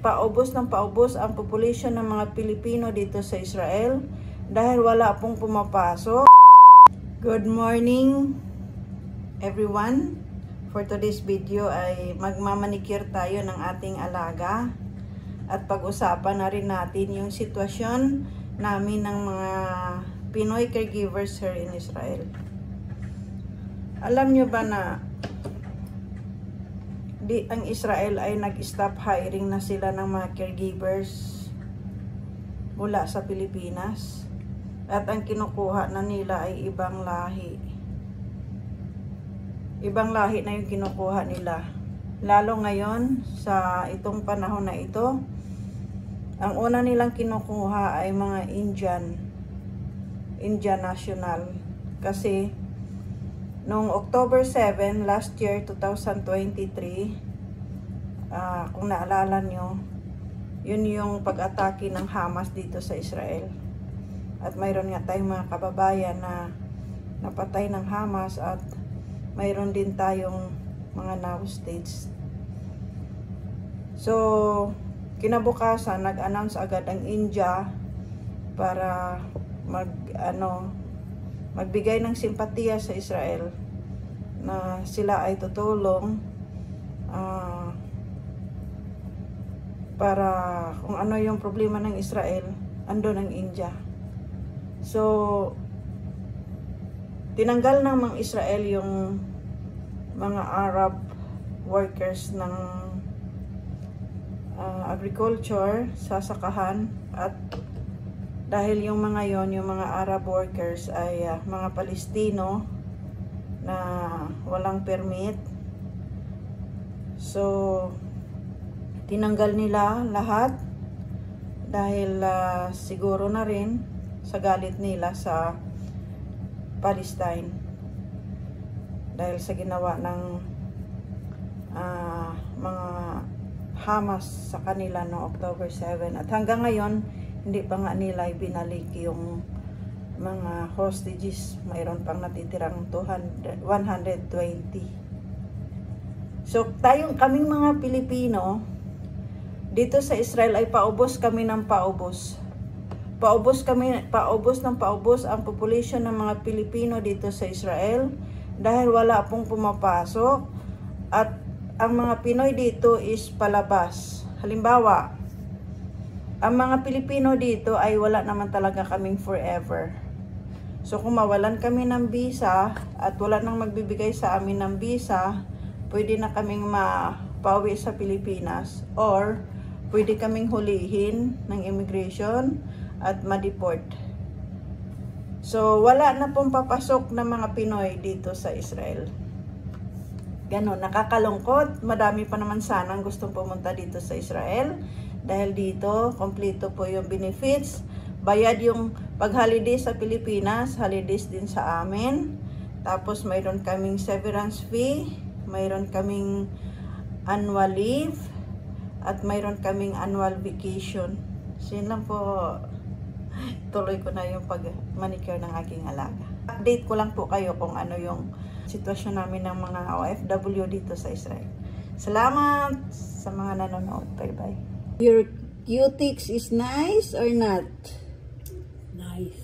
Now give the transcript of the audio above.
paubos ng paubos ang population ng mga Pilipino dito sa Israel dahil wala pong pumapasok. Good morning everyone. For today's video ay magmamanicure tayo ng ating alaga at pag-usapan na rin natin yung sitwasyon namin ng mga Pinoy caregivers here in Israel. Alam nyo ba na ang Israel ay nag-stop hiring na sila ng mga caregivers mula sa Pilipinas at ang kinukuha na nila ay ibang lahi. Ibang lahi na yung kinukuha nila. Lalo ngayon sa itong panahon na ito, ang una nilang kinukuha ay mga Indian national. Kasi noong October 7 last year 2023, kung naalala nyo, yun yung pag-atake ng Hamas dito sa Israel. At mayroon nga tayong mga kababayan na napatay ng Hamas at mayroon din tayong mga now states. So kinabukasan nag-announce agad ang India para magbigay ng simpatiya sa Israel na sila ay tutulong para kung ano yung problema ng Israel, andun ang India. So tinanggal ng mga Israel yung mga Arab workers ng agriculture, sasakahan, at dahil yung mga yung mga Arab workers ay mga Palestino na walang permit. So tinanggal nila lahat dahil siguro na rin sa galit nila sa Palestine dahil sa ginawa ng mga Hamas sa kanila no October 7. At hanggang ngayon hindi pa nga nila ibinalik yung mga hostages. Mayroon pang natitirang 120. So kaming mga Pilipino dito sa Israel ay paubos kami ng paubos. Paubos ng paubos ang population ng mga Pilipino dito sa Israel dahil wala pong pumapasok at ang mga Pinoy dito is palabas. Halimbawa, ang mga Pilipino dito ay wala naman talaga kaming forever. So kung mawalan kami ng visa at wala nang magbibigay sa amin ng visa, pwede na kaming mapauwi sa Pilipinas or pwede kaming hulihin ng immigration at ma-deport. So wala na pong papasok ng mga Pinoy dito sa Israel. Ganon, nakakalungkot. Madami pa naman sanang gustong pumunta dito sa Israel dahil dito kompleto po yung benefits. Bayad yung pag-holiday sa Pilipinas, holidays din sa amin. Tapos mayroon kaming severance fee, mayroon kaming annual leave, at mayroon kaming annual vacation. So yun lang po, tuloy ko na yung pag-manicure ng aking alaga. Update ko lang po kayo kung ano yung sitwasyon namin ng mga OFW dito sa Israel. Salamat sa mga nanonood. Bye-bye. Your cutics is nice or not? Nice.